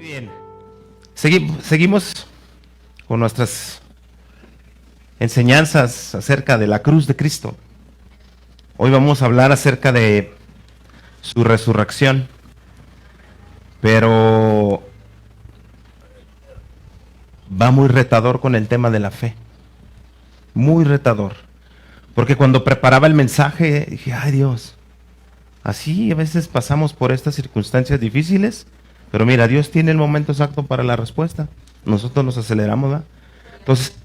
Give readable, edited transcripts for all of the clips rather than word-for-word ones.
Bien, seguimos con nuestras enseñanzas acerca de la cruz de Cristo. Hoy vamos a hablar acerca de su resurrección, pero va muy retador con el tema de la fe, muy retador, porque cuando preparaba el mensaje dije, ay Dios, así a veces pasamos por estas circunstancias difíciles. Pero mira, Dios tiene el momento exacto para la respuesta. Nosotros nos aceleramos, ¿verdad? Entonces,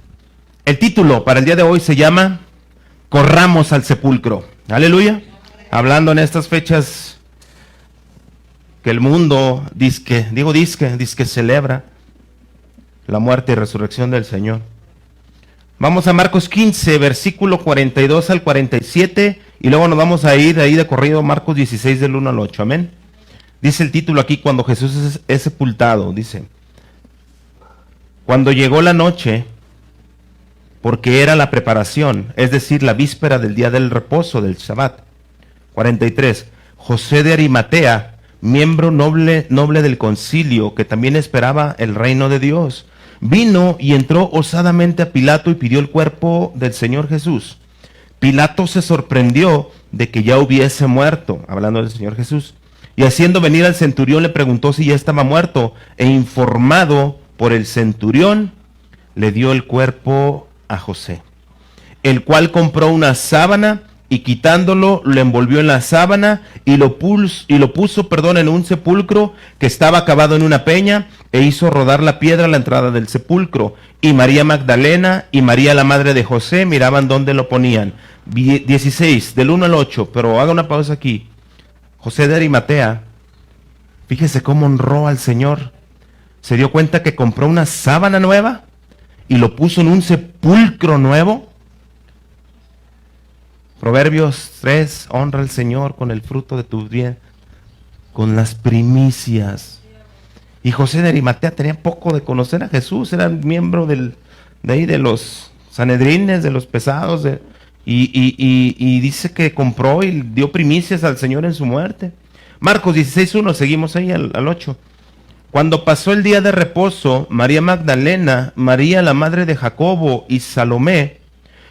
el título para el día de hoy se llama Corramos al sepulcro. Aleluya. Hablando en estas fechas que el mundo disque celebra la muerte y resurrección del Señor. Vamos a Marcos 15, versículo 42 al 47, y luego nos vamos a ir ahí de corrido Marcos 16 del 1 al 8. Amén. Dice el título aquí, cuando Jesús es sepultado, dice, cuando llegó la noche, porque era la preparación, es decir, la víspera del día del reposo, del Shabbat. 43, José de Arimatea, miembro noble del concilio, que también esperaba el reino de Dios, vino y entró osadamente a Pilato y pidió el cuerpo del Señor Jesús. Pilato se sorprendió de que ya hubiese muerto, hablando del Señor Jesús. Y haciendo venir al centurión le preguntó si ya estaba muerto, e informado por el centurión, le dio el cuerpo a José, el cual compró una sábana y quitándolo lo envolvió en la sábana y lo puso, en un sepulcro que estaba cavado en una peña, e hizo rodar la piedra a la entrada del sepulcro. Y María Magdalena y María la madre de José miraban dónde lo ponían. 16, del 1 al 8, pero haga una pausa aquí. José de Arimatea, fíjese cómo honró al Señor. Se dio cuenta que compró una sábana nueva y lo puso en un sepulcro nuevo. Proverbios 3, honra al Señor con el fruto de tu bien, con las primicias. Y José de Arimatea tenía poco de conocer a Jesús, era miembro de los sanedrines, de los pesados, y dice que compró y dio primicias al Señor en su muerte. Marcos 16:1, seguimos ahí al 8. Cuando pasó el día de reposo, María Magdalena, María la madre de Jacobo y Salomé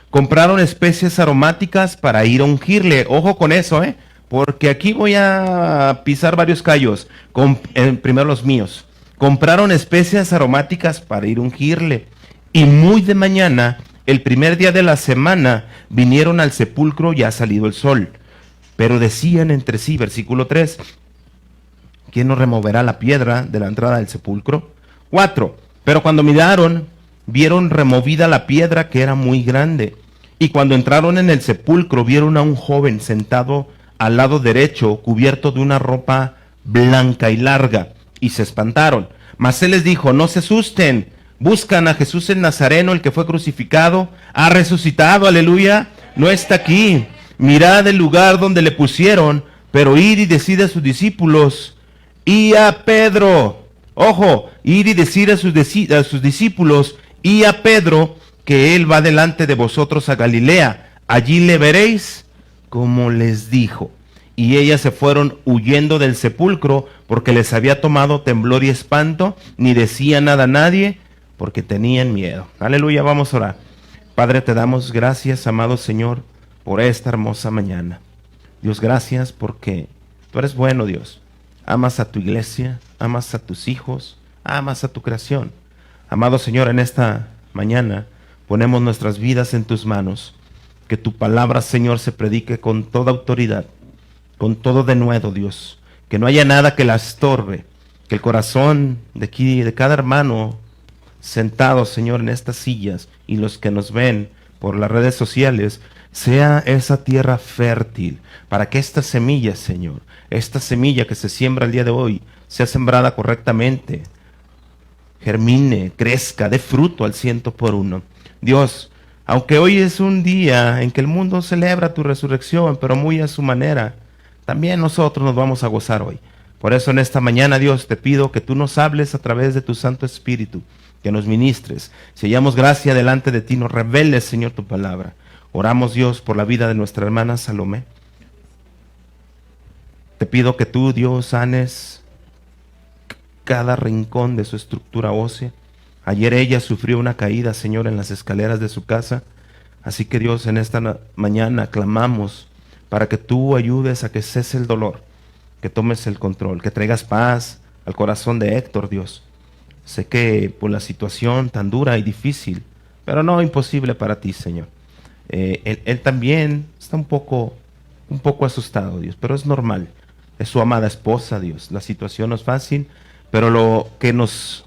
compraron especias aromáticas para ir a ungirle. Ojo con eso, porque aquí voy a pisar varios callos. Primero los míos. Compraron especias aromáticas para ir a ungirle. Y muy de mañana, el primer día de la semana, vinieron al sepulcro ya salido el sol. Pero decían entre sí, versículo 3, ¿quién nos removerá la piedra de la entrada del sepulcro? 4, pero cuando miraron, vieron removida la piedra, que era muy grande. Y cuando entraron en el sepulcro, vieron a un joven sentado al lado derecho, cubierto de una ropa blanca y larga, y se espantaron. Mas él les dijo, no se asusten, buscan a Jesús el Nazareno, el que fue crucificado, ha resucitado, aleluya, no está aquí. Mirad el lugar donde le pusieron, pero id y decid a sus discípulos y a Pedro, ojo, id y decid a sus discípulos y a Pedro, que él va delante de vosotros a Galilea, allí le veréis como les dijo. Y ellas se fueron huyendo del sepulcro, porque les había tomado temblor y espanto, ni decía nada a nadie, porque tenían miedo. Aleluya, vamos a orar. Padre, te damos gracias, amado Señor, por esta hermosa mañana. Dios, gracias porque tú eres bueno, Dios. Amas a tu iglesia, amas a tus hijos, amas a tu creación. Amado Señor, en esta mañana ponemos nuestras vidas en tus manos. Que tu palabra, Señor, se predique con toda autoridad, con todo denuedo, Dios. Que no haya nada que la estorbe. Que el corazón de aquí, de cada hermano sentado, Señor, en estas sillas, y los que nos ven por las redes sociales, sea esa tierra fértil para que esta semilla, Señor, esta semilla que se siembra el día de hoy, sea sembrada correctamente, germine, crezca, dé fruto al 100%. Dios, aunque hoy es un día en que el mundo celebra tu resurrección, pero muy a su manera, también nosotros nos vamos a gozar hoy. Por eso en esta mañana, Dios, te pido que tú nos hables a través de tu Santo Espíritu, que nos ministres. Si hallamos gracia delante de ti, nos reveles, Señor, tu palabra. Oramos, Dios, por la vida de nuestra hermana Salomé. Te pido que tú, Dios, sanes cada rincón de su estructura ósea. Ayer ella sufrió una caída, Señor, en las escaleras de su casa. Así que Dios, en esta mañana clamamos para que tú ayudes a que cese el dolor, que tomes el control, que traigas paz al corazón de Héctor, Dios. Sé que por la situación tan dura y difícil, pero no imposible para ti, Señor. Él también está un poco asustado, Dios, pero es normal. Es su amada esposa, Dios. La situación no es fácil, pero lo que nos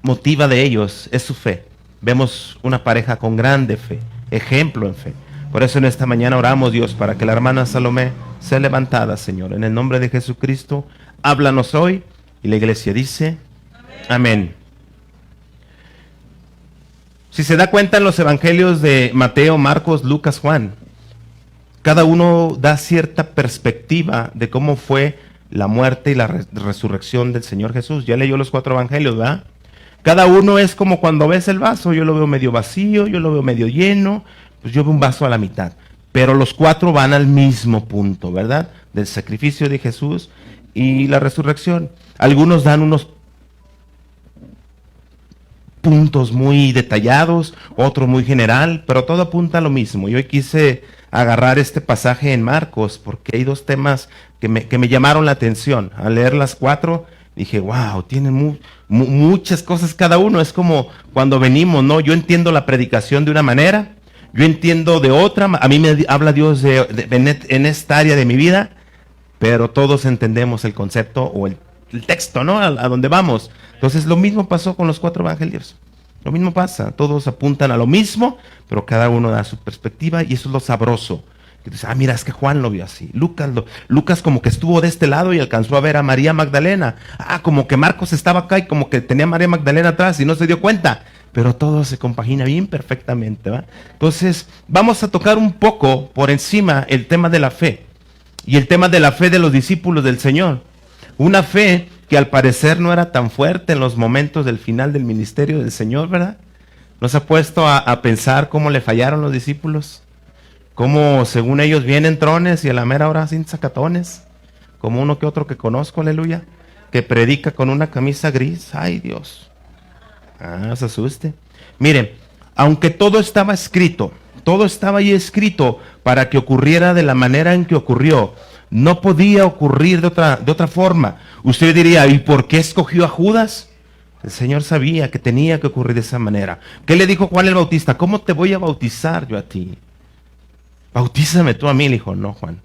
motiva de ellos es su fe. Vemos una pareja con grande fe, ejemplo en fe. Por eso en esta mañana oramos, Dios, para que la hermana Salomé sea levantada, Señor. En el nombre de Jesucristo, háblanos hoy. Y la iglesia dice, amén. Si se da cuenta en los evangelios de Mateo, Marcos, Lucas, Juan, cada uno da cierta perspectiva de cómo fue la muerte y la resurrección del Señor Jesús. Ya leyó los 4 evangelios, ¿verdad? Cada uno es como cuando ves el vaso, yo lo veo medio vacío, yo lo veo medio lleno, pues yo veo un vaso a la mitad. Pero los 4 van al mismo punto, ¿verdad? Del sacrificio de Jesús y la resurrección. Algunos dan unos puntos muy detallados, otro muy general, pero todo apunta a lo mismo. Y hoy quise agarrar este pasaje en Marcos porque hay 2 temas que me llamaron la atención. Al leer las 4 dije, wow, tienen muchas cosas cada uno. Es como cuando venimos, ¿no? Yo entiendo la predicación de una manera, yo entiendo de otra. A mí me habla Dios en esta área de mi vida, pero todos entendemos el concepto o el texto, ¿no? A donde vamos. Entonces lo mismo pasó con los 4 evangelios. Lo mismo pasa, todos apuntan a lo mismo, pero cada uno da su perspectiva y eso es lo sabroso. Que dices, mira, es que Juan lo vio así. Lucas como que estuvo de este lado y alcanzó a ver a María Magdalena. Como que Marcos estaba acá y como que tenía a María Magdalena atrás y no se dio cuenta. Pero todo se compagina bien perfectamente, ¿va? Entonces, vamos a tocar un poco por encima el tema de la fe. Y el tema de la fe de los discípulos del Señor. Una fe que al parecer no era tan fuerte en los momentos del final del ministerio del Señor, ¿verdad? ¿No se ha puesto a pensar cómo le fallaron los discípulos? Cómo según ellos vienen trones y a la mera hora sin sacatones. Como uno que otro que conozco, aleluya, que predica con una camisa gris. ¡Ay, Dios! Se asuste. Miren, aunque todo estaba escrito, todo estaba ahí escrito para que ocurriera de la manera en que ocurrió, no podía ocurrir de otra forma. Usted diría, ¿y por qué escogió a Judas? El Señor sabía que tenía que ocurrir de esa manera. ¿Qué le dijo Juan el Bautista? ¿Cómo te voy a bautizar yo a ti? Bautízame tú a mí, le dijo. No, Juan,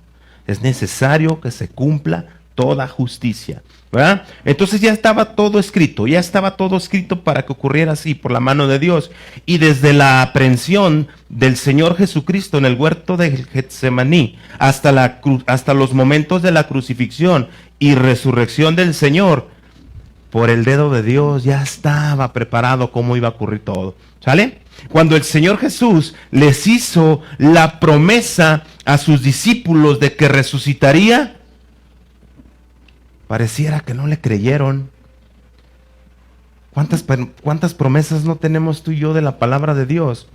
es necesario que se cumpla toda justicia, ¿verdad? Entonces ya estaba todo escrito para que ocurriera así por la mano de Dios. Y desde la aprehensión del Señor Jesucristo en el huerto de Getsemaní hasta los momentos de la crucifixión y resurrección del Señor, por el dedo de Dios ya estaba preparado cómo iba a ocurrir todo. ¿Sale? Cuando el Señor Jesús les hizo la promesa a sus discípulos de que resucitaría, pareciera que no le creyeron. ¿Cuántas promesas no tenemos tú y yo de la palabra de Dios?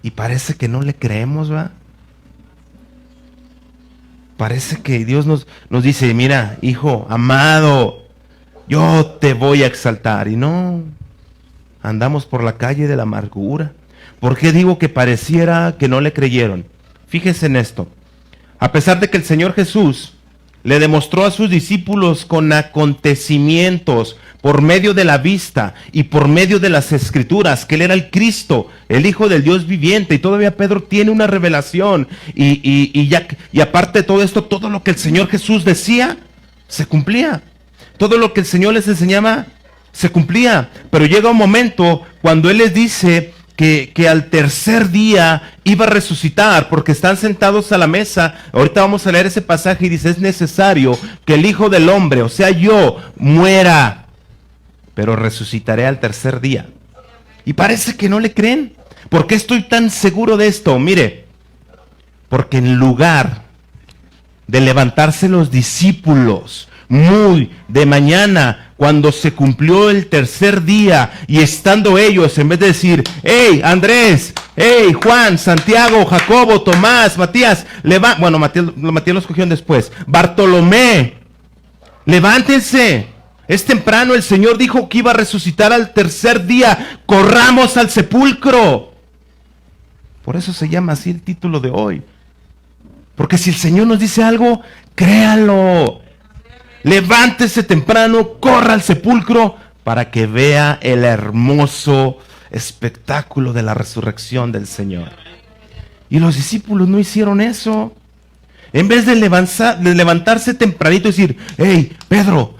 Y parece que no le creemos, ¿verdad? Parece que Dios nos dice, mira, hijo, amado, yo te voy a exaltar. Y no, andamos por la calle de la amargura. ¿Por qué digo que pareciera que no le creyeron? Fíjense en esto. A pesar de que el Señor Jesús le demostró a sus discípulos con acontecimientos, por medio de la vista y por medio de las escrituras, que Él era el Cristo, el Hijo del Dios viviente, y todavía Pedro tiene una revelación, y aparte de todo esto, todo lo que el Señor Jesús decía, se cumplía. Todo lo que el Señor les enseñaba, se cumplía. Pero llega un momento cuando Él les dice que al tercer día iba a resucitar, porque están sentados a la mesa. Ahorita vamos a leer ese pasaje y dice, es necesario que el Hijo del Hombre, o sea yo, muera, pero resucitaré al tercer día. Y parece que no le creen. ¿Por qué estoy tan seguro de esto? Mire, porque en lugar de levantarse los discípulos muy de mañana, cuando se cumplió el tercer día, y estando ellos, en vez de decir, hey Andrés, hey Juan, Santiago, Jacobo, Tomás, Matías, bueno, Matías los cogieron después, Bartolomé, Levántense. Es temprano, el Señor dijo que iba a resucitar al tercer día. Corramos al sepulcro. Por eso se llama así el título de hoy. Porque si el Señor nos dice algo, créalo. Levántese temprano, corra al sepulcro para que vea el hermoso espectáculo de la resurrección del Señor. Y los discípulos no hicieron eso. En vez de levantarse tempranito y decir, hey, Pedro,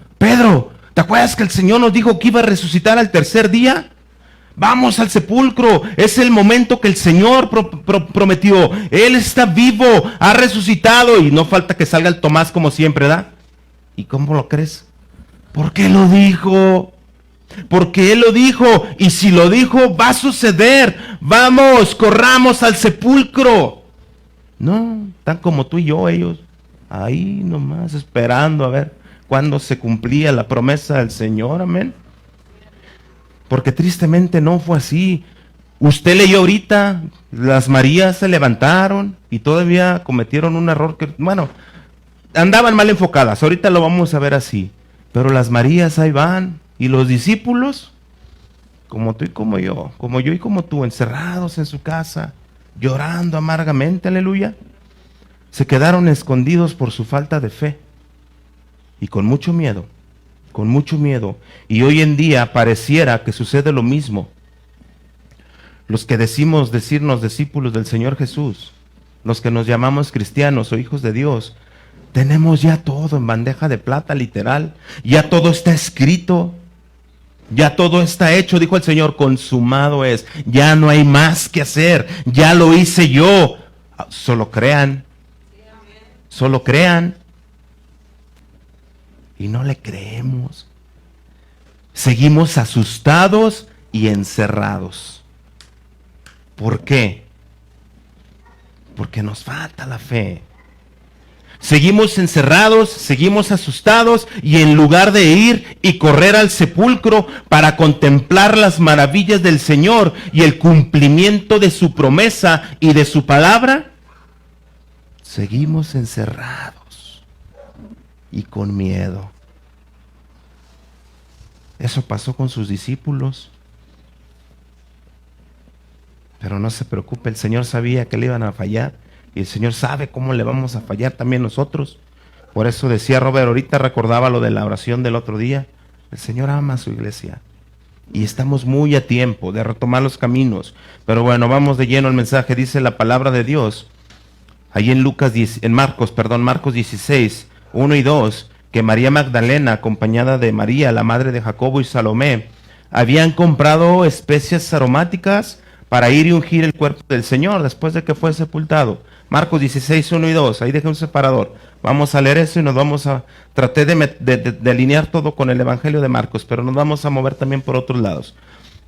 ¿te acuerdas que el Señor nos dijo que iba a resucitar al tercer día? Vamos al sepulcro, es el momento que el Señor prometió. Él está vivo, ha resucitado y no falta que salga el Tomás como siempre, ¿verdad? ¿Y cómo lo crees? Porque lo dijo. Porque Él lo dijo, y si lo dijo, va a suceder. Vamos, corramos al sepulcro. No, tan como tú y yo, ellos, ahí nomás esperando a ver cuándo se cumplía la promesa del Señor, amén. Porque tristemente no fue así. Usted leyó ahorita, las Marías se levantaron y todavía cometieron un error que, bueno, andaban mal enfocadas, ahorita lo vamos a ver así. Pero las Marías ahí van, y los discípulos, como tú y como yo y como tú, encerrados en su casa, llorando amargamente, aleluya, se quedaron escondidos por su falta de fe y con mucho miedo. Y hoy en día pareciera que sucede lo mismo. Los que decirnos discípulos del Señor Jesús, los que nos llamamos cristianos o hijos de Dios, tenemos ya todo en bandeja de plata, literal. Ya todo está escrito. Ya todo está hecho, dijo el Señor, consumado es. Ya no hay más que hacer. Ya lo hice yo. Solo crean. Solo crean. Y no le creemos. Seguimos asustados y encerrados. ¿Por qué? Porque nos falta la fe. Seguimos encerrados, seguimos asustados, y en lugar de ir y correr al sepulcro para contemplar las maravillas del Señor y el cumplimiento de su promesa y de su palabra, seguimos encerrados y con miedo. Eso pasó con sus discípulos. Pero no se preocupe, el Señor sabía que le iban a fallar. Y el Señor sabe cómo le vamos a fallar también nosotros. Por eso decía Robert, ahorita recordaba lo de la oración del otro día. El Señor ama a su iglesia. Y estamos muy a tiempo de retomar los caminos. Pero bueno, vamos de lleno al mensaje. Dice la palabra de Dios, ahí en Marcos 16, 1 y 2, que María Magdalena, acompañada de María, la madre de Jacobo y Salomé, habían comprado especias aromáticas para ir y ungir el cuerpo del Señor después de que fue sepultado. Marcos 16, 1 y 2, ahí dejé un separador. Vamos a leer eso y nos vamos a... Traté de alinear todo con el Evangelio de Marcos, pero nos vamos a mover también por otros lados.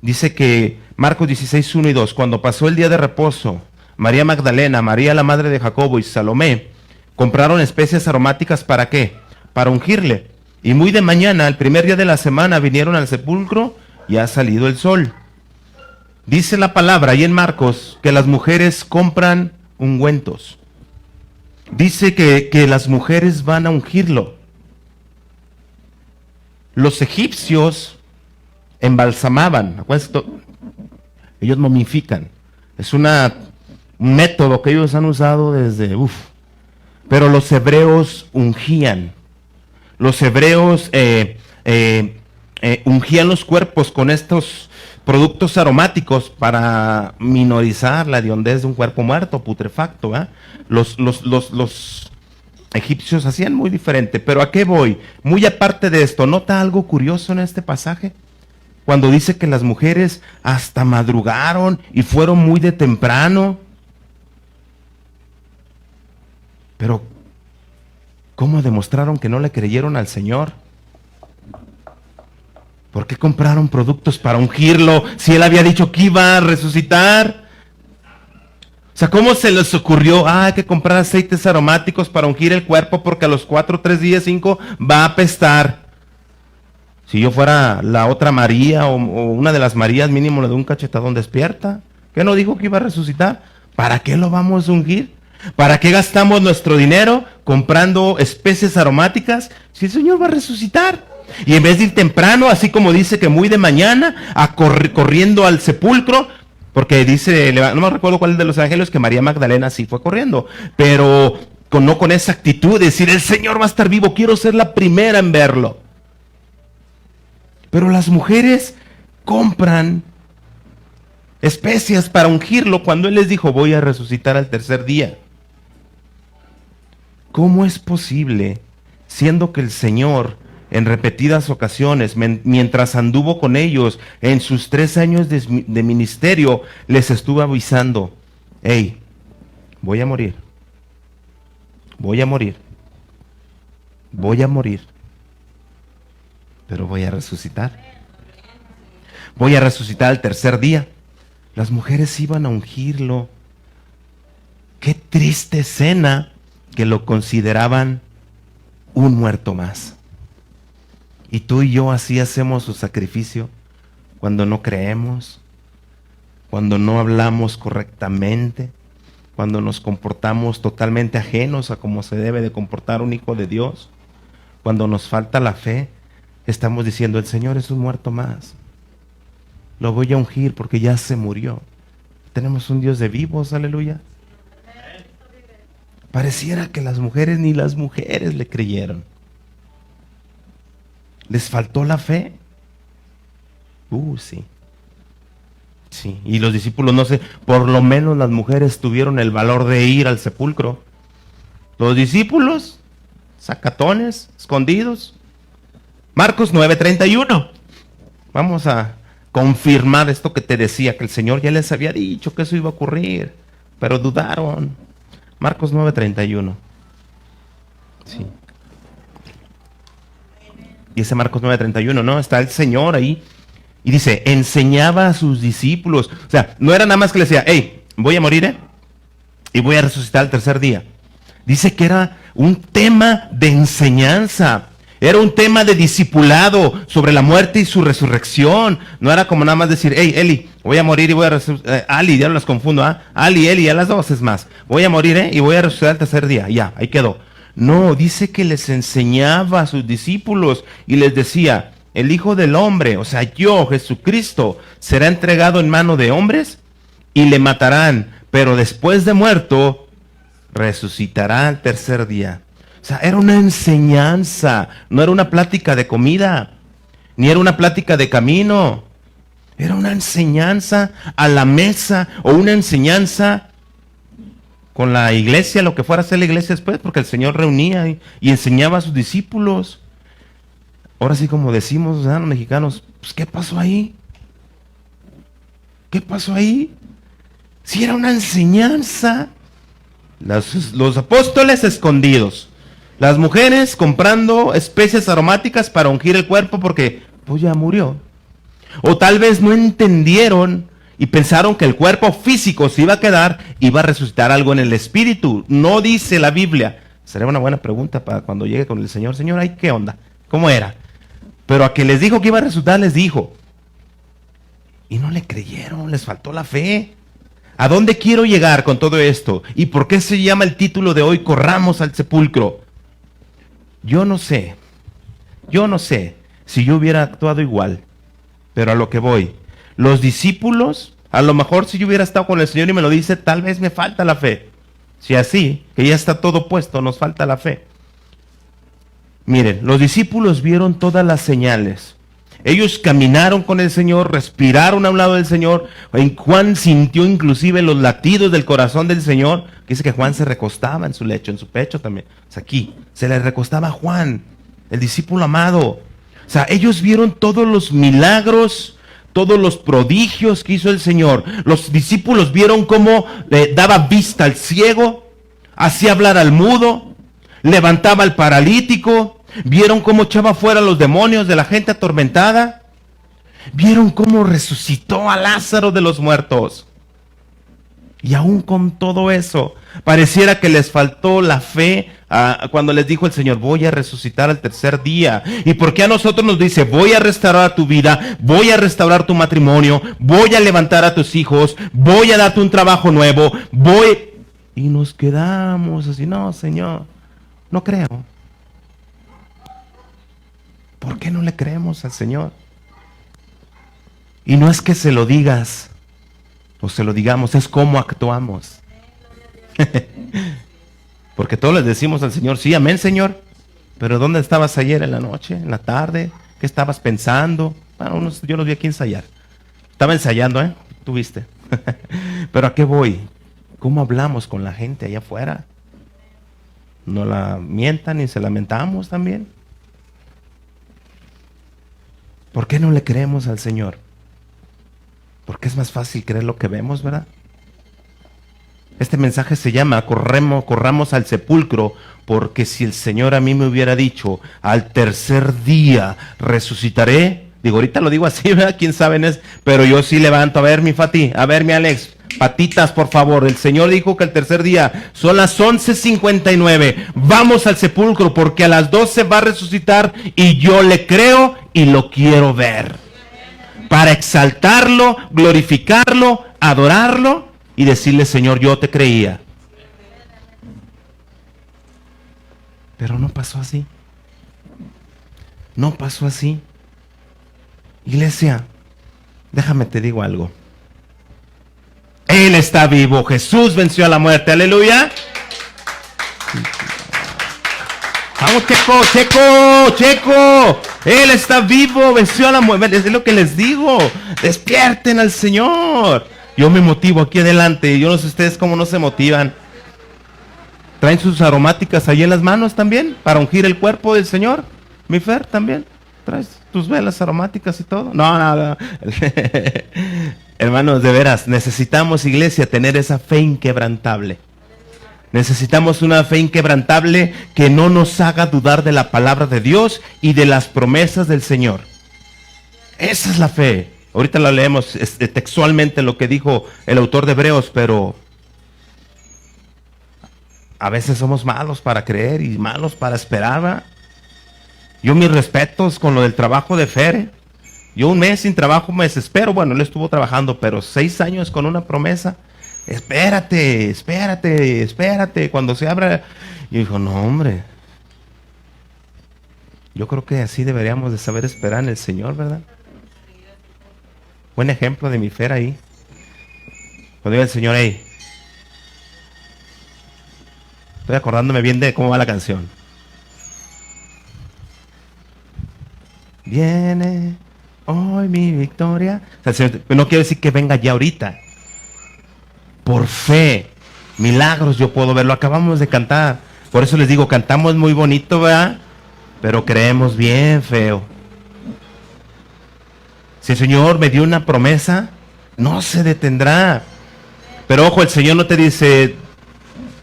Dice que Marcos 16, 1 y 2, cuando pasó el día de reposo, María Magdalena, María la madre de Jacobo y Salomé compraron especias aromáticas, ¿para qué? Para ungirle. Y muy de mañana, el primer día de la semana, vinieron al sepulcro y ha salido el sol. Dice la palabra ahí en Marcos que las mujeres compran ungüentos. Dice que las mujeres van a ungirlo. Los egipcios embalsamaban. Ellos momifican. Es un método que ellos han usado desde... Pero los hebreos ungían. Los hebreos ungían los cuerpos con estos productos aromáticos para minorizar la hediondez de un cuerpo muerto, putrefacto. Los egipcios hacían muy diferente. Pero ¿a qué voy? Muy aparte de esto, ¿nota algo curioso en este pasaje? Cuando dice que las mujeres hasta madrugaron y fueron muy de temprano. Pero ¿cómo demostraron que no le creyeron al Señor? ¿Por qué compraron productos para ungirlo si Él había dicho que iba a resucitar? O sea, ¿cómo se les ocurrió? Hay que comprar aceites aromáticos para ungir el cuerpo porque a los 4, 3 días, 5 va a apestar. Si yo fuera la otra María o una de las Marías, mínimo le doy un cachetadón, despierta. ¿Qué no dijo que iba a resucitar? ¿Para qué lo vamos a ungir? ¿Para qué gastamos nuestro dinero comprando especies aromáticas si el Señor va a resucitar? Y en vez de ir temprano, así como dice que muy de mañana, corriendo al sepulcro, porque dice, no me recuerdo cuál de los evangelios, que María Magdalena sí fue corriendo, pero no con esa actitud de decir, el Señor va a estar vivo, quiero ser la primera en verlo. Pero las mujeres compran especias para ungirlo cuando Él les dijo, voy a resucitar al tercer día. ¿Cómo es posible, siendo que el Señor en repetidas ocasiones, mientras anduvo con ellos en sus 3 años de ministerio, les estuvo avisando, hey, voy a morir, voy a morir, voy a morir, pero voy a resucitar? Voy a resucitar al tercer día. Las mujeres iban a ungirlo. Qué triste escena que lo consideraban un muerto más. Y tú y yo así hacemos su sacrificio cuando no creemos, cuando no hablamos correctamente, cuando nos comportamos totalmente ajenos a cómo se debe de comportar un hijo de Dios, cuando nos falta la fe, estamos diciendo, el Señor es un muerto más. Lo voy a ungir porque ya se murió. Tenemos un Dios de vivos, aleluya. Pareciera que las mujeres, ni las mujeres le creyeron. ¿Les faltó la fe? Sí. Sí, y los discípulos, no sé, por lo menos las mujeres tuvieron el valor de ir al sepulcro. Los discípulos, sacatones, escondidos. Marcos 9:31. Vamos a confirmar esto que te decía, que el Señor ya les había dicho que eso iba a ocurrir, pero dudaron. Marcos 9:31. Sí. Y ese Marcos 9:31, ¿no? Está el Señor ahí. Y dice, enseñaba a sus discípulos. O sea, no era nada más que le decía, hey, voy a morir, y voy a resucitar el tercer día. Dice que era un tema de enseñanza. Era un tema de discipulado sobre la muerte y su resurrección. No era como nada más decir, hey, Eli, voy a morir y voy a resucitar. Ali, ya no las confundo, Ali, Eli, a las dos es más. Voy a morir, y voy a resucitar el tercer día. Ya, ahí quedó. No, dice que les enseñaba a sus discípulos y les decía, el Hijo del Hombre, o sea, yo, Jesucristo, será entregado en mano de hombres y le matarán, pero después de muerto, resucitará al tercer día. O sea, era una enseñanza, no era una plática de comida, ni era una plática de camino. Era una enseñanza a la mesa, o una enseñanza con la iglesia, lo que fuera a hacer la iglesia después, porque el Señor reunía y enseñaba a sus discípulos. Ahora sí, como decimos, los mexicanos, pues ¿qué pasó ahí? ¿Qué pasó ahí? Si era una enseñanza. Los apóstoles escondidos. Las mujeres comprando especies aromáticas para ungir el cuerpo porque pues ya murió. O tal vez no entendieron y pensaron que el cuerpo físico se iba a quedar, iba a resucitar algo en el espíritu. No dice la Biblia. Sería una buena pregunta para cuando llegue con el Señor. Señor, ¿ay qué onda? ¿Cómo era? Pero a que les dijo que iba a resucitar, les dijo. Y no le creyeron, les faltó la fe. ¿A dónde quiero llegar con todo esto? ¿Y por qué se llama el título de hoy, Corramos al sepulcro? Yo no sé si yo hubiera actuado igual, pero a lo que voy, los discípulos, a lo mejor si yo hubiera estado con el Señor y me lo dice, tal vez me falta la fe. Si así, que ya está todo puesto, nos falta la fe. Miren, los discípulos vieron todas las señales. Ellos caminaron con el Señor, respiraron a un lado del Señor. Juan sintió inclusive los latidos del corazón del Señor. Dice que Juan se recostaba en su lecho, en su pecho también. O sea, aquí se le recostaba a Juan, el discípulo amado. O sea, ellos vieron todos los milagros, todos los prodigios que hizo el Señor. Los discípulos vieron cómo daba vista al ciego, hacía hablar al mudo, levantaba al paralítico. Vieron cómo echaba fuera a los demonios de la gente atormentada. Vieron cómo resucitó a Lázaro de los muertos. Y aún con todo eso, pareciera que les faltó la fe cuando les dijo el Señor, voy a resucitar al tercer día. ¿Y por qué a nosotros nos dice, voy a restaurar tu vida, voy a restaurar tu matrimonio, voy a levantar a tus hijos, voy a darte un trabajo nuevo, Y nos quedamos así, no, Señor, no creo. ¿Por qué no le creemos al Señor? Y no es que se lo digas o se lo digamos, es cómo actuamos. Porque todos le decimos al Señor, sí, amén, Señor. Pero ¿dónde estabas ayer en la noche, en la tarde? ¿Qué estabas pensando? Bueno, yo los vi aquí ensayar. Estaba ensayando, Tú viste. Pero ¿a qué voy? ¿Cómo hablamos con la gente allá afuera? ¿No la mientan y se lamentamos también? ¿Por qué no le creemos al Señor? Porque es más fácil creer lo que vemos, ¿verdad? Este mensaje se llama corramos al sepulcro, porque si el Señor a mí me hubiera dicho, al tercer día resucitaré, digo, ahorita lo digo así, ¿verdad? ¿Quién sabe? Pero yo sí levanto, a ver mi Fati, a ver mi Alex, patitas por favor, el Señor dijo que el tercer día, son las 11:59, vamos al sepulcro, porque a las 12 va a resucitar, y yo le creo y lo quiero ver, para exaltarlo, glorificarlo, adorarlo, y decirle, Señor, yo te creía. Pero no pasó así. No pasó así. Iglesia, déjame te digo algo. Él está vivo. Jesús venció a la muerte. Aleluya. Vamos, Checo. Él está vivo, venció a la muerte. Es lo que les digo. Despierten al Señor. Yo me motivo aquí adelante. Yo no sé ustedes cómo no se motivan. ¿Traen sus aromáticas ahí en las manos también? Para ungir el cuerpo del Señor. Mi Fer, también. ¿Traes tus velas aromáticas y todo? No. Hermanos, de veras, necesitamos, iglesia, tener esa fe inquebrantable. Necesitamos una fe inquebrantable que no nos haga dudar de la palabra de Dios y de las promesas del Señor. Esa es la fe. Ahorita la leemos textualmente lo que dijo el autor de Hebreos, pero a veces somos malos para creer y malos para esperar, ¿verdad? Yo mis respetos con lo del trabajo de Fer. Yo un mes sin trabajo me desespero. Bueno, él estuvo trabajando, pero 6 años con una promesa. Espérate. Cuando se abra. Y dijo, no, hombre. Yo creo que así deberíamos de saber esperar en el Señor, ¿verdad? Buen ejemplo de mi Fer ahí. Cuando diga el Señor, hey. Estoy acordándome bien de cómo va la canción. Viene hoy mi victoria. O sea, no quiero decir que venga ya ahorita. Por fe, milagros yo puedo ver. Lo acabamos de cantar. Por eso les digo, cantamos muy bonito, ¿verdad? Pero creemos bien feo. Si el Señor me dio una promesa, no se detendrá. Pero ojo, el Señor no te dice,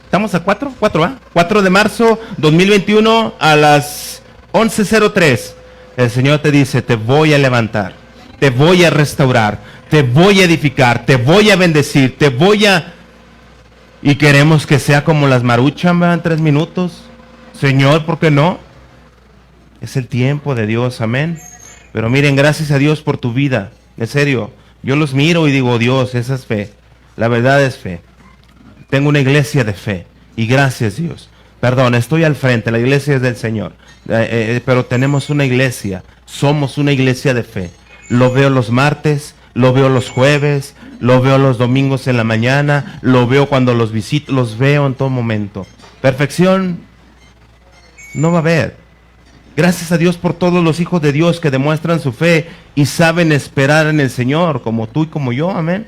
¿estamos a 4? 4 de marzo 2021 a las 11:03. El Señor te dice, te voy a levantar, te voy a restaurar, te voy a edificar, te voy a bendecir, te voy a... Y queremos que sea como las maruchas, ¿verdad? En 3 minutos. Señor, ¿por qué no? Es el tiempo de Dios, amén. Pero miren, gracias a Dios por tu vida. En serio, yo los miro y digo, Dios, esa es fe. La verdad es fe. Tengo una iglesia de fe. Y gracias, Dios. Perdón, estoy al frente, la iglesia es del Señor. Pero tenemos una iglesia. Somos una iglesia de fe. Lo veo los martes, lo veo los jueves, lo veo los domingos en la mañana, lo veo cuando los visito, los veo en todo momento. Perfección no va a haber. Gracias a Dios por todos los hijos de Dios que demuestran su fe y saben esperar en el Señor, como tú y como yo, amén.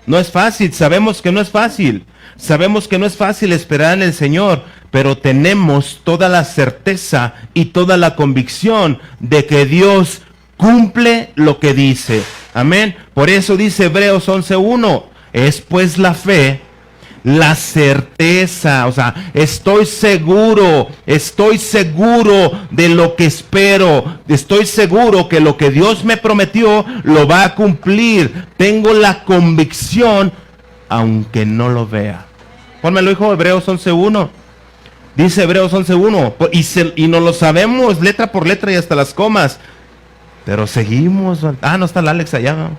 No es fácil, sabemos que no es fácil. Sabemos que no es fácil esperar en el Señor, pero tenemos toda la certeza y toda la convicción de que Dios cumple lo que dice. Amén. Por eso dice Hebreos 11:1, es pues la fe, la certeza, o sea, estoy seguro de lo que espero, estoy seguro que lo que Dios me prometió lo va a cumplir, tengo la convicción, aunque no lo vea. Pónmelo, hijo, Hebreos 11:1, dice Hebreos 11:1, y no lo sabemos letra por letra y hasta las comas, pero seguimos, no está el Alex allá, ¿no?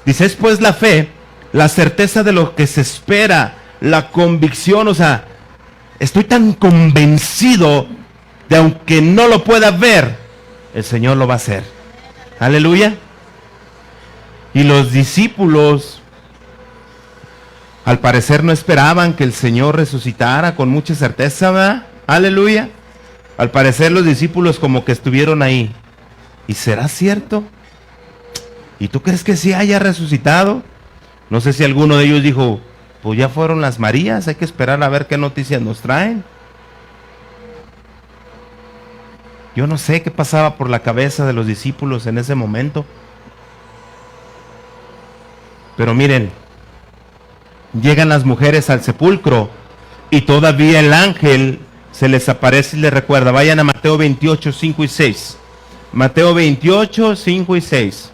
Dice, es pues la fe, la certeza de lo que se espera, la convicción, o sea, estoy tan convencido de aunque no lo pueda ver, el Señor lo va a hacer. Aleluya. Y los discípulos, al parecer, no esperaban que el Señor resucitara con mucha certeza, ¿verdad? Aleluya. Al parecer los discípulos como que estuvieron ahí. ¿Y será cierto? ¿Y tú crees que sí haya resucitado? No sé si alguno de ellos dijo, pues ya fueron las Marías, hay que esperar a ver qué noticias nos traen. Yo no sé qué pasaba por la cabeza de los discípulos en ese momento. Pero miren, llegan las mujeres al sepulcro y todavía el ángel se les aparece y les recuerda. Vayan a Mateo 28, 5 y 6. Mateo 28, 5 y 6.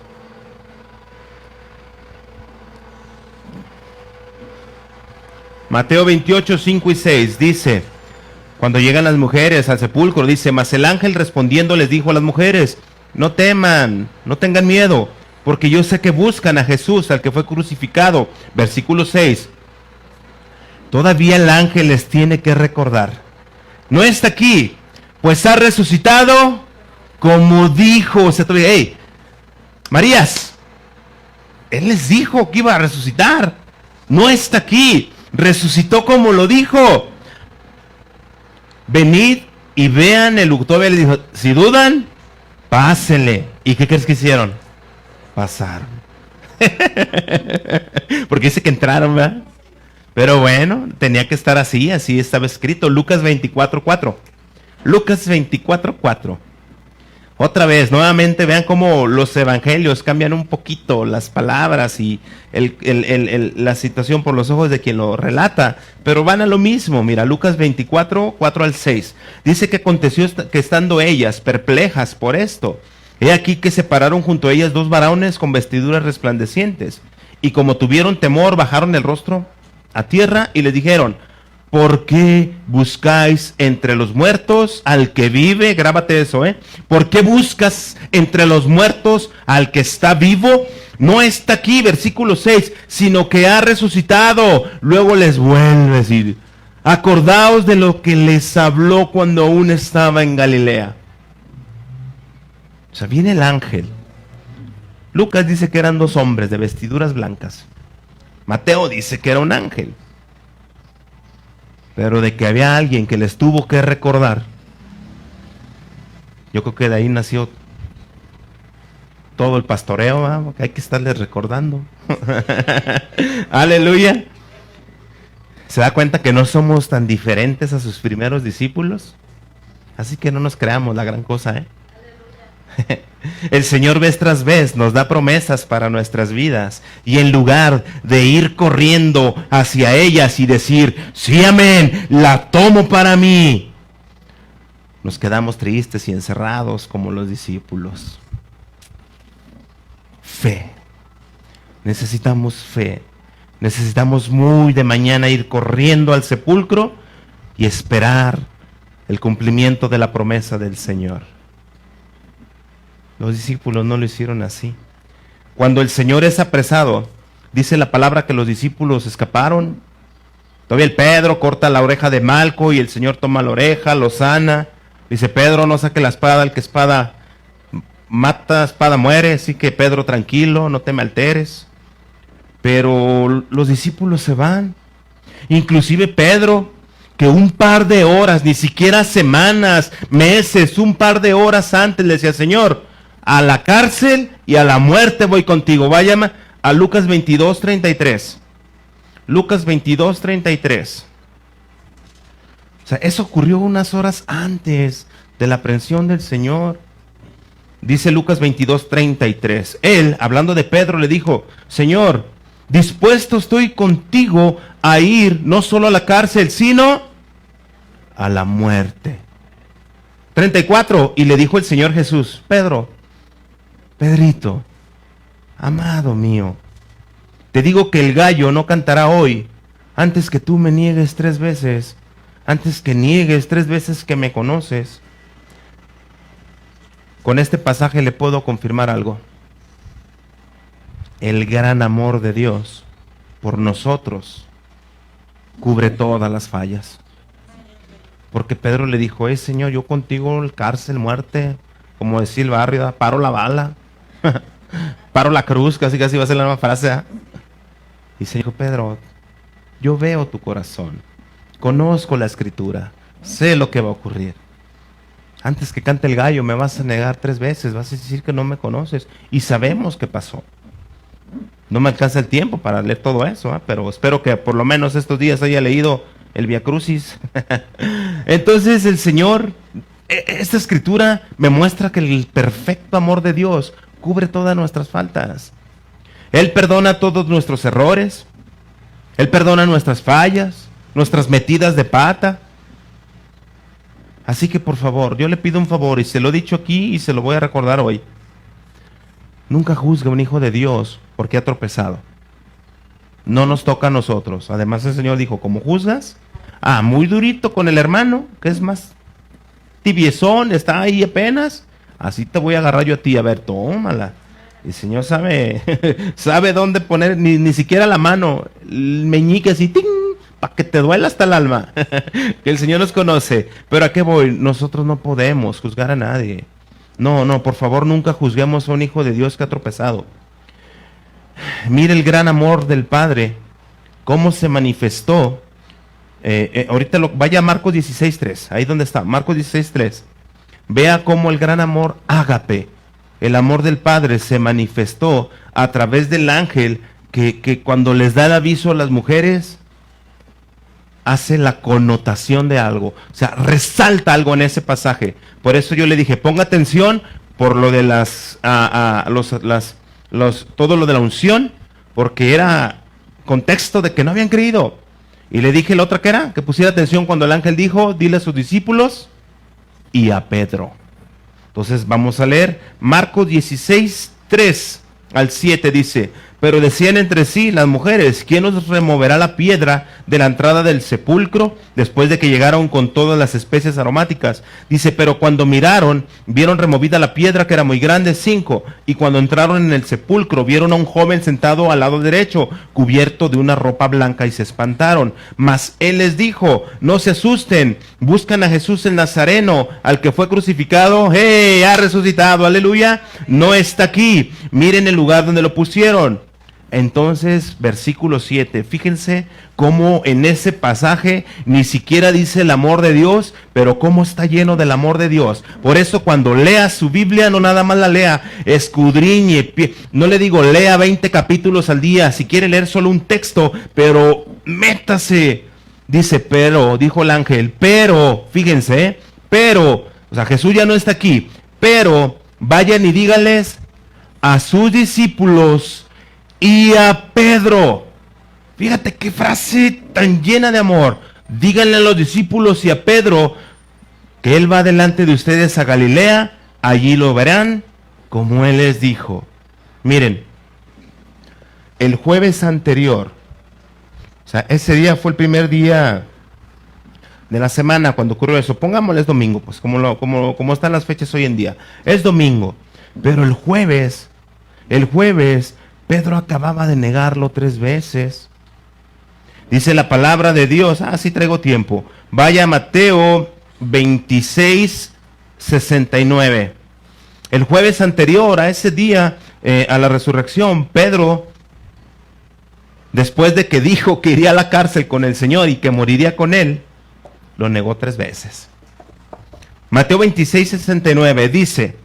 Mateo 28, 5 y 6 dice, cuando llegan las mujeres al sepulcro, dice, mas el ángel respondiendo les dijo a las mujeres, no teman, no tengan miedo, porque yo sé que buscan a Jesús, al que fue crucificado. Versículo 6. Todavía el ángel les tiene que recordar, no está aquí, pues ha resucitado como dijo. O sea, hey, Marías, él les dijo que iba a resucitar, no está aquí, resucitó como lo dijo. Venid y vean el lugar. Todavía le dijo, si dudan, pásenle. ¿Y qué crees que hicieron? Pasaron. Porque dice que entraron, ¿verdad? Pero bueno, tenía que estar así estaba escrito. Lucas 24:4. Lucas 24:4. Otra vez, nuevamente, vean cómo los evangelios cambian un poquito las palabras y la situación por los ojos de quien lo relata, pero van a lo mismo. Mira, Lucas 24, 4 al 6. Dice que aconteció que estando ellas perplejas por esto, he aquí que se pararon junto a ellas dos varones con vestiduras resplandecientes, y como tuvieron temor, bajaron el rostro a tierra y les dijeron, ¿por qué buscáis entre los muertos al que vive? Grábate eso, ¿Por qué buscas entre los muertos al que está vivo? No está aquí, versículo 6, sino que ha resucitado. Luego les vuelve a decir, acordaos de lo que les habló cuando aún estaba en Galilea. O sea, viene el ángel. Lucas dice que eran dos hombres de vestiduras blancas. Mateo dice que era un ángel. Pero de que había alguien que les tuvo que recordar, yo creo que de ahí nació todo el pastoreo, ¿verdad? Que hay que estarles recordando. Aleluya. ¿Se da cuenta que no somos tan diferentes a sus primeros discípulos? Así que no nos creamos la gran cosa, El Señor vez tras vez nos da promesas para nuestras vidas, y en lugar de ir corriendo hacia ellas y decir, sí, amén, la tomo para mí, nos quedamos tristes y encerrados como los discípulos. Fe. Necesitamos fe. Necesitamos muy de mañana ir corriendo al sepulcro y esperar el cumplimiento de la promesa del Señor. Los discípulos no lo hicieron así. Cuando el Señor es apresado, dice la palabra que los discípulos escaparon. Todavía el Pedro corta la oreja de Malco y el Señor toma la oreja, lo sana. Dice, Pedro, no saque la espada, el que espada mata, espada muere. Así que Pedro, tranquilo, no te me alteres. Pero los discípulos se van. Inclusive Pedro, que un par de horas, ni siquiera semanas, meses, un par de horas antes le decía, Señor, a la cárcel y a la muerte voy contigo. Vaya a Lucas 22:33. Lucas 22:33. O sea, eso ocurrió unas horas antes de la aprehensión del Señor. Dice Lucas 22:33. Él, hablando de Pedro, le dijo, Señor, dispuesto estoy contigo a ir no solo a la cárcel, sino a la muerte. 34. Y le dijo el Señor Jesús, Pedrito, amado mío, te digo que el gallo no cantará hoy antes que tú me niegues 3 veces, antes que niegues 3 veces que me conoces. Con este pasaje le puedo confirmar algo. El gran amor de Dios por nosotros cubre todas las fallas. Porque Pedro le dijo, Señor, yo contigo, cárcel, muerte, como decía el barrio, ¿verdad? Paro la bala, paro la cruz, casi casi va a ser la nueva frase, ¿verdad? Y se dijo, Pedro, yo veo tu corazón, conozco la escritura, sé lo que va a ocurrir. Antes que cante el gallo me vas a negar 3 veces, vas a decir que no me conoces. Y sabemos qué pasó. No me alcanza el tiempo para leer todo eso, pero espero que por lo menos estos días haya leído el Vía Crucis. Entonces el Señor, esta escritura me muestra que el perfecto amor de Dios cubre todas nuestras faltas. Él perdona todos nuestros errores. Él perdona nuestras fallas, nuestras metidas de pata. Así que por favor, yo le pido un favor y se lo he dicho aquí y se lo voy a recordar hoy. Nunca juzgue a un hijo de Dios porque ha tropezado. No nos toca a nosotros. Además el Señor dijo, ¿cómo juzgas? Muy durito con el hermano, que es más tibiezón, está ahí apenas. Así te voy a agarrar yo a ti, a ver, tómala. El Señor sabe, sabe dónde poner, ni siquiera la mano, el meñique así, ¡ting!, para que te duela hasta el alma. Que el Señor nos conoce. Pero ¿a qué voy? Nosotros no podemos juzgar a nadie. No, por favor, nunca juzguemos a un hijo de Dios que ha tropezado. Mire el gran amor del Padre, cómo se manifestó. Ahorita vaya a Marcos 16:3, ahí donde está, Marcos 16:3. Vea cómo el gran amor ágape, el amor del Padre, se manifestó a través del ángel que cuando les da el aviso a las mujeres, hace la connotación de algo, o sea, resalta algo en ese pasaje. Por eso yo le dije, ponga atención por lo de todo lo de la unción, porque era contexto de que no habían creído. Y le dije la otra que era, que pusiera atención cuando el ángel dijo, dile a sus discípulos y a Pedro. Entonces vamos a leer Marcos 16:3-7, dice, pero decían entre sí las mujeres, ¿quién nos removerá la piedra de la entrada del sepulcro después de que llegaron con todas las especies aromáticas? Dice, pero cuando miraron, vieron removida la piedra, que era muy grande, 5, y cuando entraron en el sepulcro, vieron a un joven sentado al lado derecho, cubierto de una ropa blanca, y se espantaron. Mas él les dijo, no se asusten, buscan a Jesús el Nazareno, al que fue crucificado. ¡Hey! Ha resucitado, aleluya, no está aquí, miren el lugar donde lo pusieron. Entonces, versículo 7, fíjense cómo en ese pasaje ni siquiera dice el amor de Dios, pero cómo está lleno del amor de Dios. Por eso cuando lea su Biblia, no nada más la lea, escudriñe, no le digo lea 20 capítulos al día, si quiere leer solo un texto, pero métase. Dice, pero, dijo el ángel, pero, fíjense, pero, o sea, Jesús ya no está aquí, pero vayan y díganles a sus discípulos y a Pedro. Fíjate qué frase tan llena de amor. Díganle a los discípulos y a Pedro que él va delante de ustedes a Galilea, allí lo verán como él les dijo. Miren, el jueves anterior, o sea, ese día fue el primer día de la semana cuando ocurrió eso. Pongámosle domingo, pues como están las fechas hoy en día. Es domingo, pero el jueves, Pedro acababa de negarlo 3 veces. Dice la palabra de Dios, sí traigo tiempo. Vaya a Mateo 26:69. El jueves anterior a ese día, a la resurrección, Pedro, después de que dijo que iría a la cárcel con el Señor y que moriría con él, lo negó 3 veces. Mateo 26:69 dice,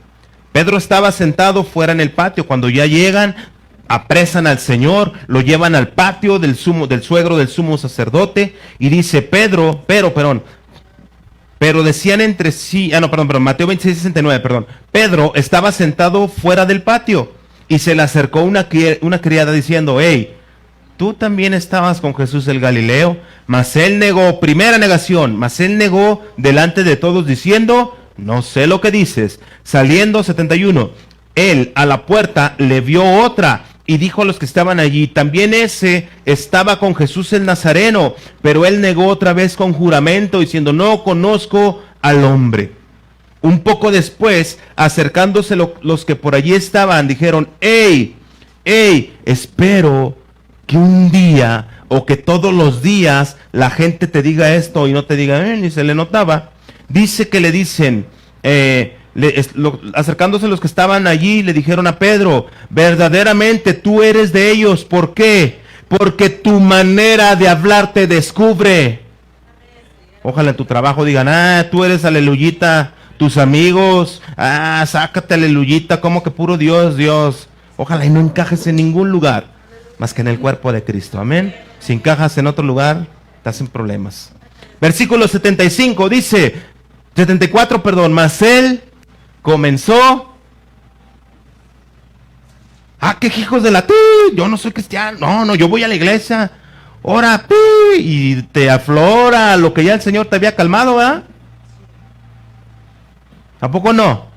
Pedro estaba sentado fuera en el patio. Cuando ya llegan, apresan al Señor, lo llevan al patio del suegro del sumo sacerdote, y dice pero decían entre sí, Mateo 26:69, Pedro estaba sentado fuera del patio, y se le acercó una criada diciendo, hey, tú también estabas con Jesús el Galileo. Mas él negó, primera negación, mas él negó delante de todos diciendo, no sé lo que dices. Saliendo, 71, él a la puerta le vio otra y dijo a los que estaban allí, también ese estaba con Jesús el Nazareno. Pero él negó otra vez con juramento, diciendo, no conozco al hombre. Un poco después, acercándose los que por allí estaban, dijeron, hey, espero que un día o que todos los días la gente te diga esto y no te diga, ni se le notaba. Dice que le dicen, acercándose los que estaban allí, le dijeron a Pedro, verdaderamente tú eres de ellos. ¿Por qué? Porque tu manera de hablar te descubre. Ojalá en tu trabajo digan, tú eres aleluyita. Tus amigos, sácate aleluyita, como que puro Dios, Dios. Ojalá y no encajes en ningún lugar más que en el cuerpo de Cristo. Amén. Si encajas en otro lugar, estás en problemas. Versículo 75 dice, 74, perdón, mas él comenzó. Que hijos de la yo no soy cristiano, no, yo voy a la iglesia. Ora, y te aflora lo que ya el Señor te había calmado, ¿verdad? ¿A poco no?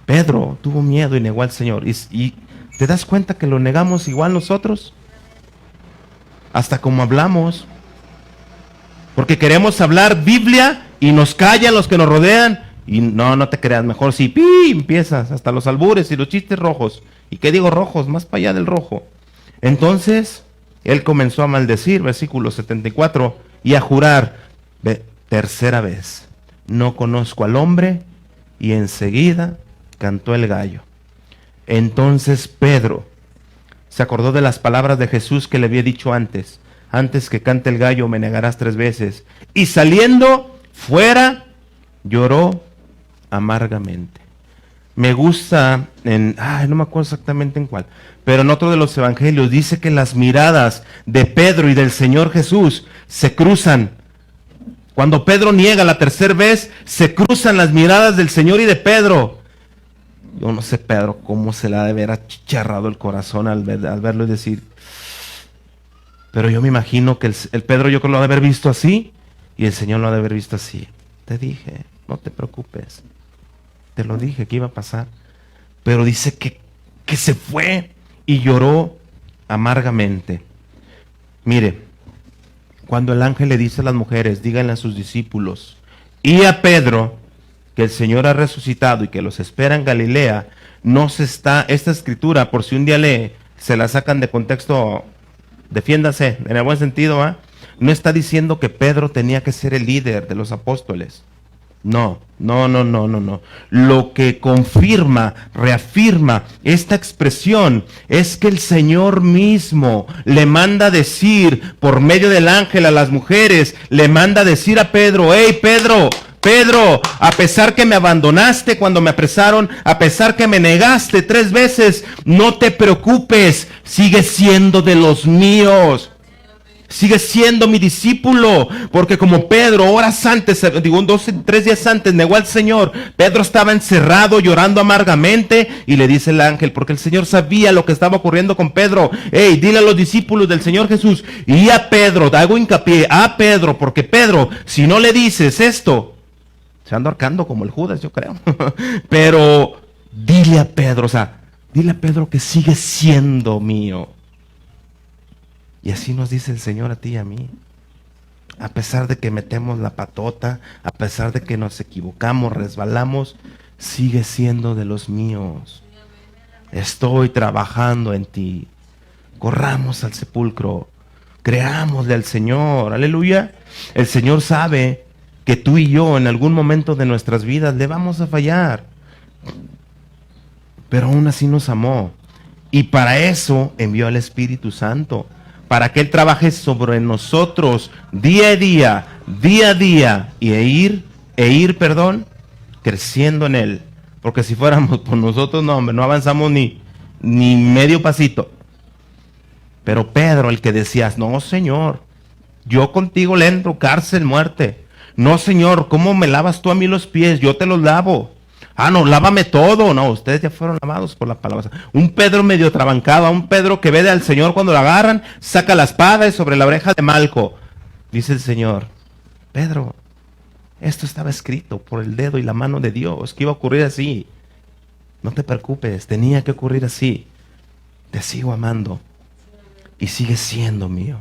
Pedro tuvo miedo y negó al Señor. Y ¿te das cuenta que lo negamos igual nosotros? Hasta como hablamos. Porque queremos hablar Biblia y nos callan los que nos rodean. Y no te creas, mejor si empiezas hasta los albures y los chistes rojos. ¿Y qué digo rojos? Más para allá del rojo. Entonces, él comenzó a maldecir, versículo 74, y a jurar, tercera vez, no conozco al hombre, y enseguida cantó el gallo. Entonces Pedro se acordó de las palabras de Jesús que le había dicho antes que cante el gallo me negarás 3 veces. Y saliendo fuera, lloró amargamente. Me gusta, no me acuerdo exactamente en cuál, pero en otro de los evangelios dice que las miradas de Pedro y del Señor Jesús se cruzan. Cuando Pedro niega la tercera vez, se cruzan las miradas del Señor y de Pedro. Yo no sé, Pedro, cómo se le ha de haber achicharrado el corazón al verlo y decir. Pero yo me imagino que el Pedro yo creo lo ha de haber visto así y el Señor lo ha de haber visto así. Te dije, no te preocupes. Te lo dije que iba a pasar. Pero dice que se fue y lloró amargamente. Mire, cuando el ángel le dice a las mujeres, díganle a sus discípulos y a Pedro que el Señor ha resucitado y que los espera en Galilea, esta escritura, por si un día se la sacan de contexto, defiéndase, en el buen sentido, no está diciendo que Pedro tenía que ser el líder de los apóstoles. No. Lo que confirma, reafirma esta expresión es que el Señor mismo le manda decir por medio del ángel a las mujeres, le manda decir a Pedro, hey Pedro, a pesar que me abandonaste cuando me apresaron, a pesar que me negaste 3 veces, no te preocupes, sigue siendo de los míos. Sigue siendo mi discípulo, porque como Pedro, 3 días antes negó al Señor, Pedro estaba encerrado llorando amargamente y le dice el ángel, porque el Señor sabía lo que estaba ocurriendo con Pedro, hey, dile a los discípulos del Señor Jesús y a Pedro, te hago hincapié, a Pedro, porque Pedro, si no le dices esto, se anda ahorcando como el Judas, yo creo, pero dile a Pedro, dile a Pedro que sigue siendo mío. Y así nos dice el Señor a ti y a mí. A pesar de que metemos la patota, a pesar de que nos equivocamos, resbalamos, sigue siendo de los míos. Estoy trabajando en ti. Corramos al sepulcro. Creámosle al Señor. Aleluya. El Señor sabe que tú y yo en algún momento de nuestras vidas le vamos a fallar. Pero aún así nos amó. Y para eso envió al Espíritu Santo. Para que Él trabaje sobre nosotros día a día, y ir, creciendo en Él. Porque si fuéramos por nosotros, no avanzamos ni medio pasito. Pero Pedro, el que decías, no Señor, yo contigo le entro, cárcel, muerte. No Señor, ¿cómo me lavas tú a mí los pies? Yo te los lavo. No, lávame todo. No, ustedes ya fueron lavados por la palabra. Un Pedro medio trabancado, a un Pedro que ve al Señor cuando lo agarran, saca la espada y sobre la oreja de Malco. Dice el Señor, Pedro, esto estaba escrito por el dedo y la mano de Dios, que iba a ocurrir así. No te preocupes, tenía que ocurrir así. Te sigo amando y sigue siendo mío.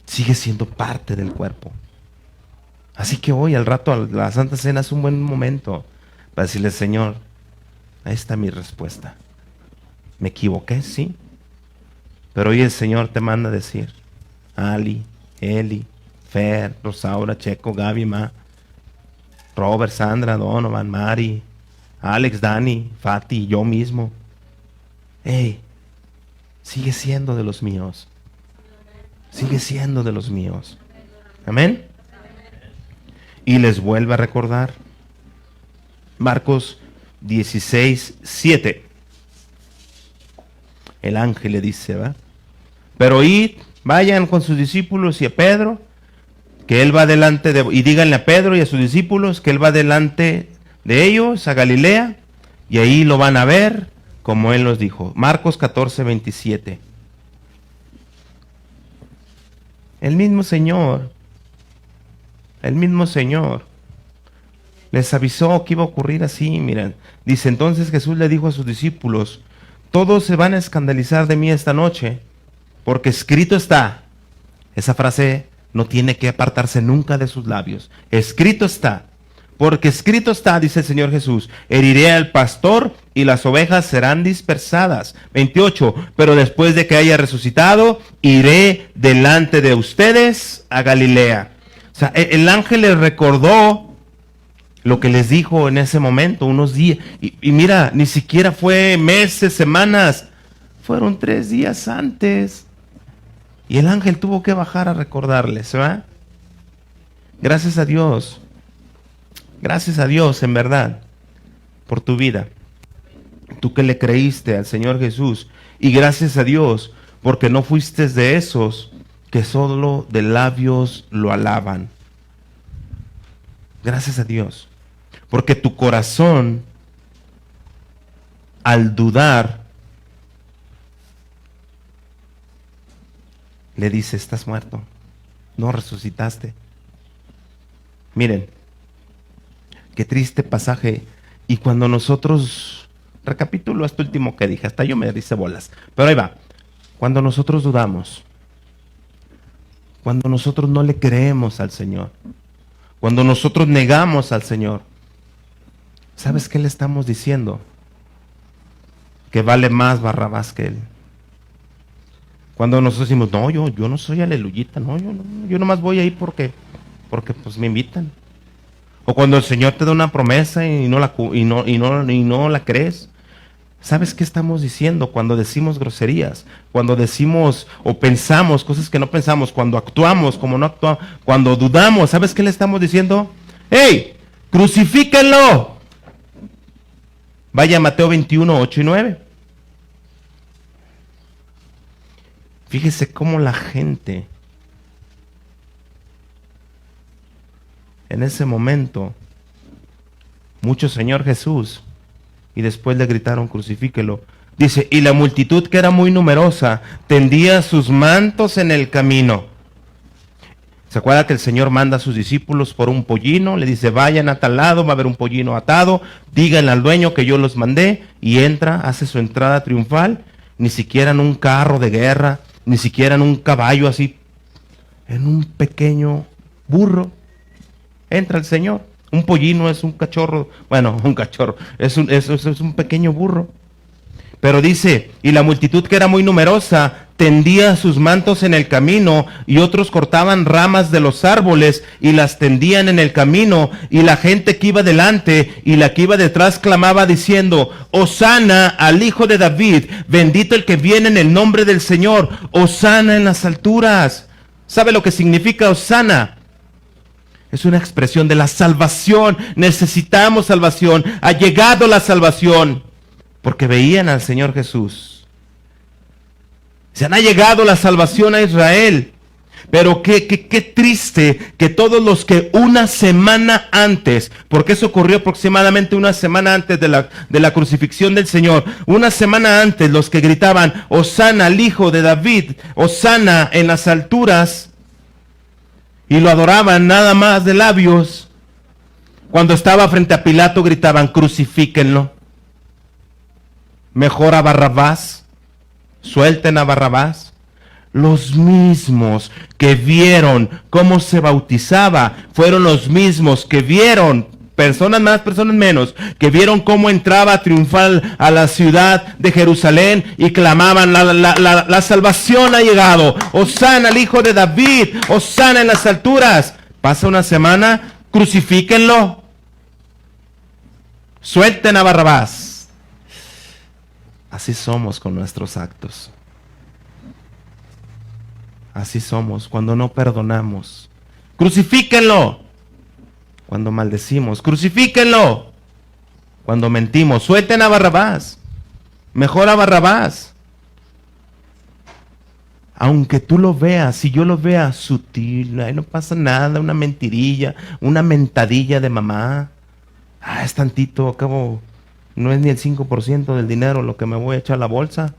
Sigue siendo parte del cuerpo. Así que hoy, al rato, a la Santa Cena es un buen momento para decirle, Señor, ahí está mi respuesta. ¿Me equivoqué? Sí. Pero hoy el Señor te manda a decir, Ali, Eli, Fer, Rosaura, Checo, Gaby, Ma, Robert, Sandra, Donovan, Mari, Alex, Dani, Fati, yo mismo. Hey, sigue siendo de los míos. Sigue siendo de los míos. Amén. Y les vuelve a recordar Marcos 16:7. El ángel le dice, ¿va? Pero id, vayan con sus discípulos y a Pedro, que él va delante de, y díganle a Pedro y a sus discípulos que él va delante de ellos a Galilea, y ahí lo van a ver como él nos dijo. Marcos 14:27. El mismo Señor les avisó que iba a ocurrir así. Miren, dice, entonces Jesús le dijo a sus discípulos, todos se van a escandalizar de mí esta noche, porque escrito está. Esa frase no tiene que apartarse nunca de sus labios. Escrito está, porque escrito está, dice el Señor Jesús, heriré al pastor y las ovejas serán dispersadas. 28, pero después de que haya resucitado, iré delante de ustedes a Galilea. O sea, el ángel les recordó lo que les dijo en ese momento, unos días. Y mira, ni siquiera fue meses, semanas, fueron 3 días antes. Y el ángel tuvo que bajar a recordarles, ¿verdad? Gracias a Dios en verdad, por tu vida. Tú que le creíste al Señor Jesús. Y gracias a Dios, porque no fuiste de esos que solo de labios lo alaban. Gracias a Dios. Porque tu corazón, al dudar, le dice, estás muerto, no resucitaste. Miren, qué triste pasaje. Y cuando nosotros, recapitulo esto último que dije, hasta yo me dice bolas, pero ahí va. Cuando nosotros dudamos, cuando nosotros no le creemos al Señor, cuando nosotros negamos al Señor, ¿sabes qué le estamos diciendo? Que vale más Barrabás que él. Cuando nosotros decimos, no, yo no soy aleluyita, no, yo nomás voy ahí porque pues me invitan. O cuando el Señor te da una promesa y no la crees. ¿Sabes qué estamos diciendo cuando decimos groserías? Cuando decimos o pensamos cosas que no pensamos, cuando actuamos como no actuamos, cuando dudamos, ¿sabes qué le estamos diciendo? ¡Hey! ¡Crucifíquenlo! Vaya a Mateo 21, 8 y 9. Fíjese cómo la gente en ese momento, mucho Señor Jesús, y después le gritaron, crucifíquelo. Dice, y la multitud, que era muy numerosa, tendía sus mantos en el camino. ¿Se acuerda que el Señor manda a sus discípulos por un pollino? Le dice, vayan a tal lado, va a haber un pollino atado, díganle al dueño que yo los mandé, y entra, hace su entrada triunfal, ni siquiera en un carro de guerra, ni siquiera en un caballo así, en un pequeño burro, entra el Señor. Un pollino es un cachorro, bueno, un cachorro, es un pequeño burro. Pero dice, y la multitud, que era muy numerosa, tendía sus mantos en el camino, y otros cortaban ramas de los árboles y las tendían en el camino, y la gente que iba delante y la que iba detrás clamaba diciendo, Hosana al Hijo de David, bendito el que viene en el nombre del Señor, Hosana en las alturas. ¿Sabe lo que significa Hosana? Es una expresión de la salvación. Necesitamos salvación. Ha llegado la salvación. Porque veían al Señor Jesús. Se ha llegado la salvación a Israel. Pero qué triste que todos los que una semana antes, porque eso ocurrió aproximadamente una semana antes de la crucifixión del Señor, una semana antes los que gritaban, Hosana al Hijo de David, Hosana en las alturas, y lo adoraban nada más de labios, cuando estaba frente a Pilato gritaban, crucifíquenlo. Mejor a Barrabás, suelten a Barrabás. Los mismos que vieron cómo se bautizaba fueron los mismos que vieron personas más, personas menos, que vieron cómo entraba triunfal a la ciudad de Jerusalén y clamaban, la salvación ha llegado, Hosana al hijo de David, Hosana en las alturas. Pasa una semana, crucifíquenlo, suelten a Barrabás. Así somos con nuestros actos. Así somos cuando no perdonamos. Crucifíquenlo. Cuando maldecimos, crucifíquenlo. Cuando mentimos, suelten a Barrabás. Mejor a Barrabás. Aunque tú lo veas, si yo lo vea sutil, ay, no pasa nada, una mentirilla, una mentadilla de mamá. Es tantito, acabo, no es ni el 5% del dinero lo que me voy a echar a la bolsa.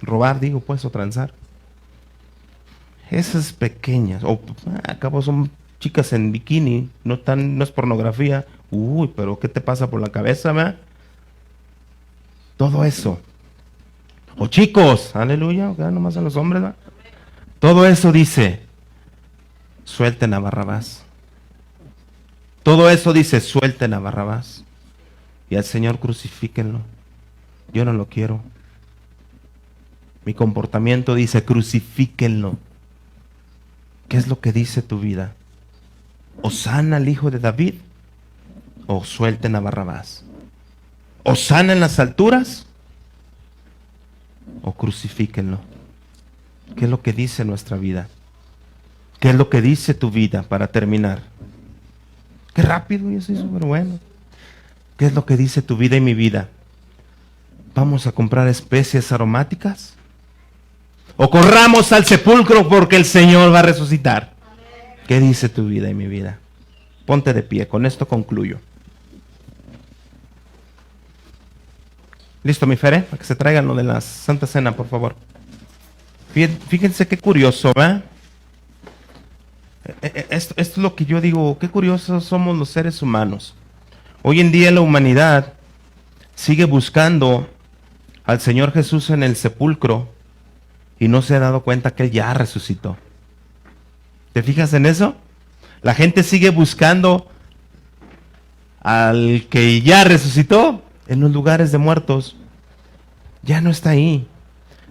Robar, digo, pues, o transar. Esas pequeñas, o acabo son chicas en bikini, no es pornografía. Uy, pero ¿qué te pasa por la cabeza, ma? Todo eso. O chicos, aleluya, nomás a los hombres, ¿va? Todo eso dice, suelten a Barrabás. Todo eso dice, suelten a Barrabás. Y al Señor crucifíquenlo. Yo no lo quiero. Mi comportamiento dice, crucifíquenlo. ¿Qué es lo que dice tu vida? ¿Hosana al hijo de David? ¿O suelten a Barrabás? ¿Hosana en las alturas? ¿O crucifíquenlo? ¿Qué es lo que dice nuestra vida? ¿Qué es lo que dice tu vida para terminar? Qué rápido, yo soy súper bueno. ¿Qué es lo que dice tu vida y mi vida? ¿Vamos a comprar especies aromáticas? ¿O corramos al sepulcro porque el Señor va a resucitar? ¿Qué dice tu vida y mi vida? Ponte de pie, con esto concluyo. ¿Listo, mi Fere? Para que se traigan lo de la Santa Cena, por favor. Fíjense qué curioso, ¿verdad? Esto es lo que yo digo, qué curiosos somos los seres humanos. Hoy en día la humanidad sigue buscando al Señor Jesús en el sepulcro y no se ha dado cuenta que Él ya resucitó. ¿Te fijas en eso? La gente sigue buscando al que ya resucitó en los lugares de muertos. Ya no está ahí.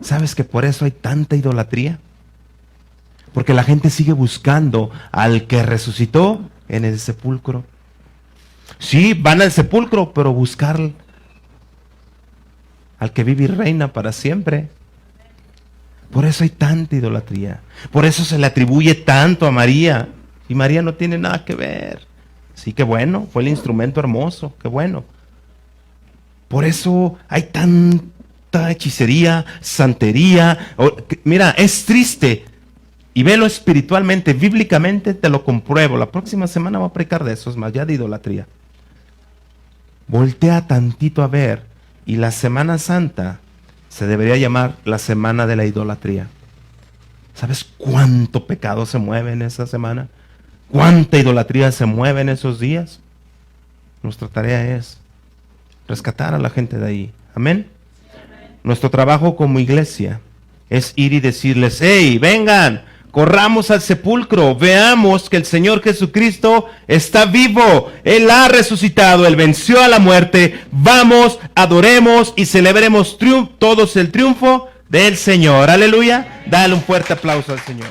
¿Sabes que por eso hay tanta idolatría? Porque la gente sigue buscando al que resucitó en el sepulcro. Sí, van al sepulcro, pero buscar al que vive y reina para siempre. Por eso hay tanta idolatría. Por eso se le atribuye tanto a María. Y María no tiene nada que ver. Sí, qué bueno, fue el instrumento hermoso, qué bueno. Por eso hay tanta hechicería, santería. Mira, es triste. Y velo espiritualmente, bíblicamente te lo compruebo. La próxima semana voy a predicar de eso, es más, ya de idolatría. Voltea tantito a ver. Y la Semana Santa se debería llamar la semana de la idolatría. ¿Sabes cuánto pecado se mueve en esa semana? ¿Cuánta idolatría se mueve en esos días? Nuestra tarea es rescatar a la gente de ahí. Amén. Nuestro trabajo como iglesia es ir y decirles, hey, vengan, corramos al sepulcro, veamos que el Señor Jesucristo está vivo, Él ha resucitado, Él venció a la muerte, vamos, adoremos y celebremos todos el triunfo del Señor. Aleluya, dale un fuerte aplauso al Señor.